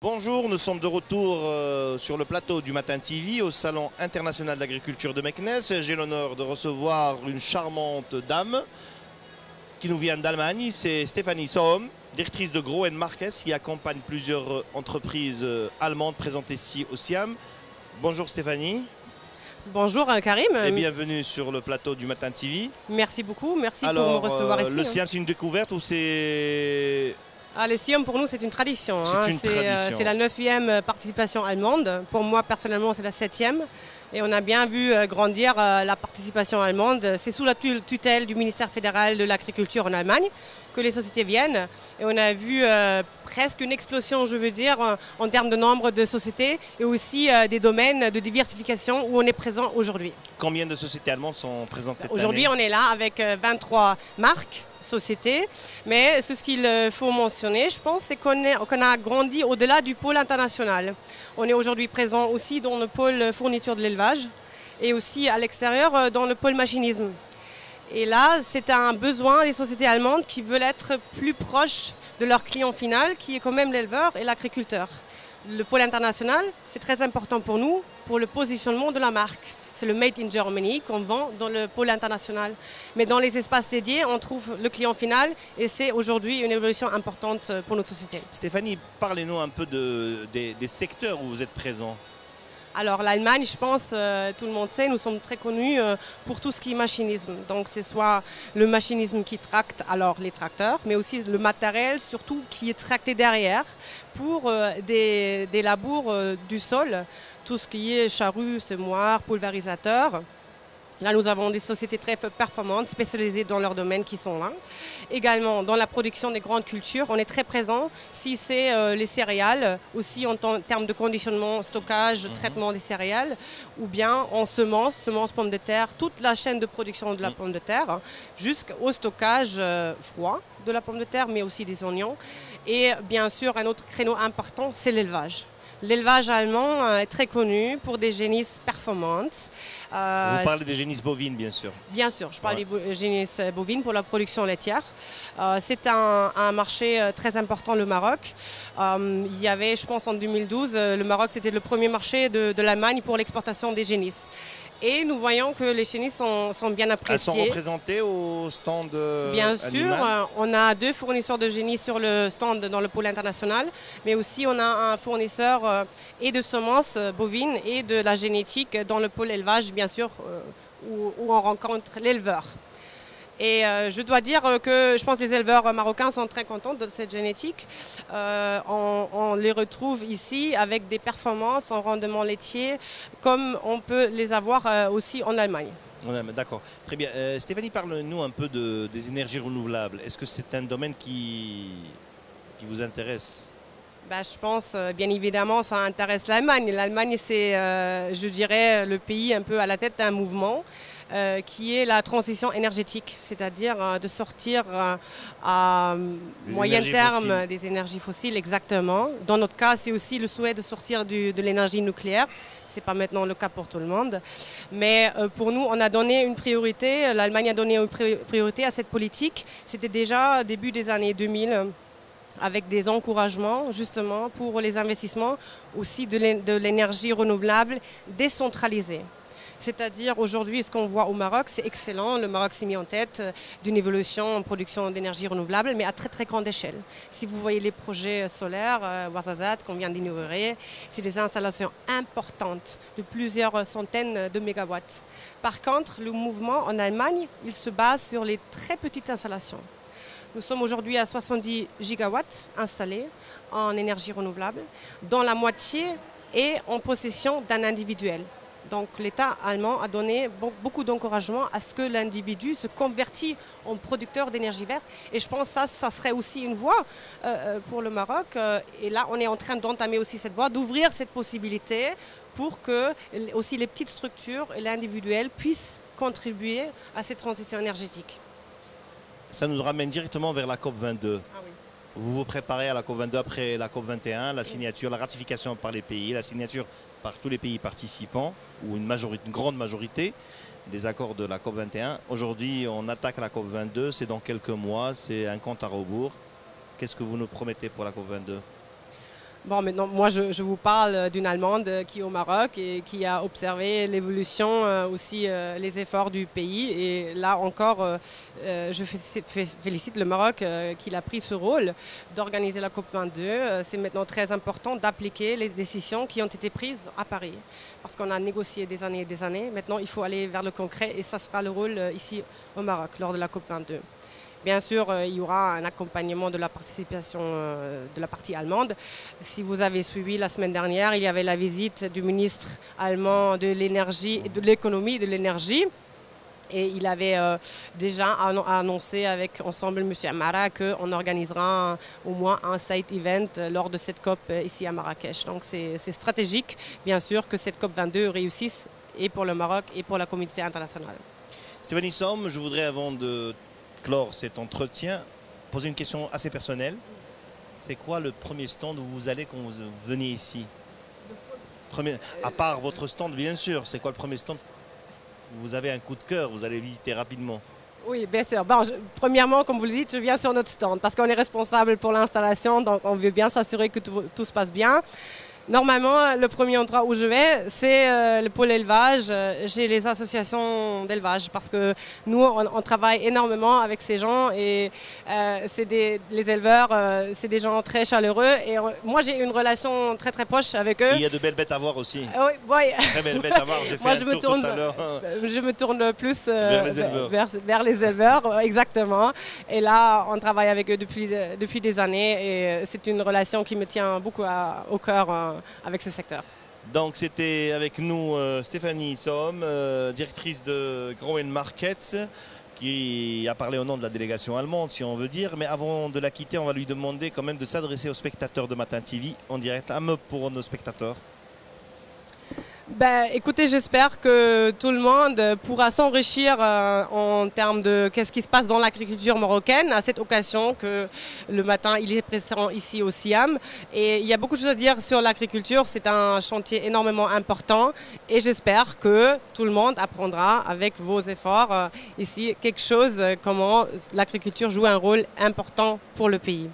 Bonjour, nous sommes de retour sur le plateau du Matin TV au Salon international d'agriculture de Meknes. J'ai l'honneur de recevoir une charmante dame qui nous vient d'Allemagne. C'est Stéphanie Sohm, directrice de Groen Marques, qui accompagne plusieurs entreprises allemandes présentes ici au SIAM. Bonjour Stéphanie. Bonjour Karim. Et bienvenue sur le plateau du Matin TV. Merci beaucoup, merci pour me recevoir ici. Le SIAM, c'est une découverte ou c'est... Le SIAM pour nous c'est une tradition. C'est la 9e participation allemande. Pour moi personnellement c'est la 7e. Et on a bien vu grandir la participation allemande. C'est sous la tutelle du ministère fédéral de l'agriculture en Allemagne que les sociétés viennent. Et on a vu presque une explosion, je veux dire, en termes de nombre de sociétés et aussi des domaines de diversification où on est présent aujourd'hui. Combien de sociétés allemandes sont présentes cette année? Aujourd'hui, on est là avec 23 marques, sociétés. Mais ce qu'il faut mentionner, je pense, c'est qu'on a grandi au-delà du pôle international. On est aujourd'hui présent aussi dans le pôle fourniture de l'élevage et aussi à l'extérieur dans le pôle machinisme. Et là, c'est un besoin des sociétés allemandes qui veulent être plus proches de leur client final, qui est quand même l'éleveur et l'agriculteur. Le pôle international, c'est très important pour nous, pour le positionnement de la marque. C'est le Made in Germany qu'on vend dans le pôle international. Mais dans les espaces dédiés, on trouve le client final et c'est aujourd'hui une évolution importante pour nos sociétés. Stéphanie, parlez-nous un peu des secteurs où vous êtes présent. Alors l'Allemagne, je pense, tout le monde sait, nous sommes très connus pour tout ce qui est machinisme. Donc c'est soit le machinisme qui tracte alors les tracteurs, mais aussi le matériel surtout qui est tracté derrière pour des labours du sol, tout ce qui est charrue, semoir, pulvérisateur. Là, nous avons des sociétés très performantes, spécialisées dans leur domaine qui sont là. Également, dans la production des grandes cultures, on est très présent. Si c'est les céréales, aussi en termes de conditionnement, stockage, traitement des céréales, ou bien en semences pommes de terre, toute la chaîne de production de la pomme de terre, jusqu'au stockage froid de la pomme de terre, mais aussi des oignons. Et bien sûr, un autre créneau important, c'est l'élevage. L'élevage allemand est très connu pour des génisses performantes. Vous parlez des génisses bovines, bien sûr. Bien sûr, je parle des génisses bovines pour la production laitière. C'est un marché très important, le Maroc. Il y avait, je pense, en 2012, le Maroc, c'était le premier marché de l'Allemagne pour l'exportation des génisses. Et nous voyons que les génisses sont bien appréciées. Elles sont représentées au stand Bien animal. sûr, on a 2 fournisseurs de génisses sur le stand dans le pôle international, mais aussi on a un fournisseur et de semences bovines et de la génétique dans le pôle élevage, bien sûr, où on rencontre l'éleveur. Et je dois dire que je pense que les éleveurs marocains sont très contents de cette génétique. On les retrouve ici avec des performances en rendement laitier comme on peut les avoir aussi en Allemagne. D'accord, très bien. Stéphanie, parle-nous un peu des énergies renouvelables. Est-ce que c'est un domaine qui vous intéresse? Je pense, bien évidemment, ça intéresse l'Allemagne. L'Allemagne, c'est, je dirais, le pays un peu à la tête d'un mouvement qui est la transition énergétique, c'est-à-dire de sortir à moyen terme des énergies fossiles, exactement. Dans notre cas, c'est aussi le souhait de sortir de l'énergie nucléaire. Ce n'est pas maintenant le cas pour tout le monde. Mais pour nous, on a donné une priorité, l'Allemagne a donné une priorité à cette politique. C'était déjà début des années 2000. Avec des encouragements justement pour les investissements aussi de l'énergie renouvelable décentralisée. C'est-à-dire aujourd'hui ce qu'on voit au Maroc, c'est excellent. Le Maroc s'est mis en tête d'une évolution en production d'énergie renouvelable, mais à très très grande échelle. Si vous voyez les projets solaires, Ouarzazate qu'on vient d'inaugurer, c'est des installations importantes de plusieurs centaines de mégawatts. Par contre, le mouvement en Allemagne, il se base sur les très petites installations. Nous sommes aujourd'hui à 70 gigawatts installés en énergie renouvelable, dont la moitié est en possession d'un individuel. Donc l'État allemand a donné beaucoup d'encouragement à ce que l'individu se convertisse en producteur d'énergie verte. Et je pense que ça serait aussi une voie pour le Maroc. Et là, on est en train d'entamer aussi cette voie, d'ouvrir cette possibilité pour que aussi les petites structures et l'individuel puissent contribuer à cette transition énergétique. Ça nous ramène directement vers la COP22. Ah oui. Vous vous préparez à la COP22 après la COP21, la signature, la ratification par les pays, la signature par tous les pays participants, ou une grande majorité des accords de la COP21. Aujourd'hui, on attaque la COP22, c'est dans quelques mois, c'est un compte à rebours. Qu'est-ce que vous nous promettez pour la COP22? Bon, maintenant, moi, je vous parle d'une Allemande qui est au Maroc et qui a observé l'évolution, aussi les efforts du pays. Et là encore, je félicite le Maroc qu'il a pris ce rôle d'organiser la COP22. C'est maintenant très important d'appliquer les décisions qui ont été prises à Paris. Parce qu'on a négocié des années et des années. Maintenant, il faut aller vers le concret et ça sera le rôle ici au Maroc lors de la COP22. Bien sûr, il y aura un accompagnement de la participation de la partie allemande. Si vous avez suivi la semaine dernière, il y avait la visite du ministre allemand de l'énergie, de l'économie et de l'énergie. Et il avait déjà annoncé avec Ensemble M. Amara qu'on organisera au moins un side event lors de cette COP ici à Marrakech. Donc c'est stratégique, bien sûr, que cette COP22 réussisse et pour le Maroc et pour la communauté internationale. Stéphanie Somme, je voudrais avant de clore cet entretien, poser une question assez personnelle. C'est quoi le premier stand où vous allez quand vous venez ici? À part votre stand, bien sûr, c'est quoi le premier stand? Vous avez un coup de cœur, vous allez visiter rapidement. Oui, bien sûr. Bon, premièrement, comme vous le dites, je viens sur notre stand parce qu'on est responsable pour l'installation, donc on veut bien s'assurer que tout se passe bien. Normalement, le premier endroit où je vais, c'est le pôle élevage, chez les associations d'élevage, parce que nous, on travaille énormément avec ces gens et les éleveurs, c'est des gens très chaleureux et moi, j'ai une relation très très proche avec eux. Il y a de belles bêtes à voir aussi. Oui, oui. Très belles bêtes à voir, j'ai fait un tour tout à l'heure. Je me tourne plus vers les éleveurs, exactement. Et là, on travaille avec eux depuis des années et c'est une relation qui me tient beaucoup au cœur avec ce secteur. Donc c'était avec nous Stéphanie Somme, directrice de Grow Markets, qui a parlé au nom de la délégation allemande, si on veut dire. Mais avant de la quitter, on va lui demander quand même de s'adresser aux spectateurs de Matin TV en direct. Un mot pour nos spectateurs. Ben, écoutez, j'espère que tout le monde pourra s'enrichir en termes de qu'est-ce qui se passe dans l'agriculture marocaine à cette occasion que le matin il est présent ici au Siam. Et il y a beaucoup de choses à dire sur l'agriculture, c'est un chantier énormément important et j'espère que tout le monde apprendra avec vos efforts ici quelque chose, comment l'agriculture joue un rôle important pour le pays.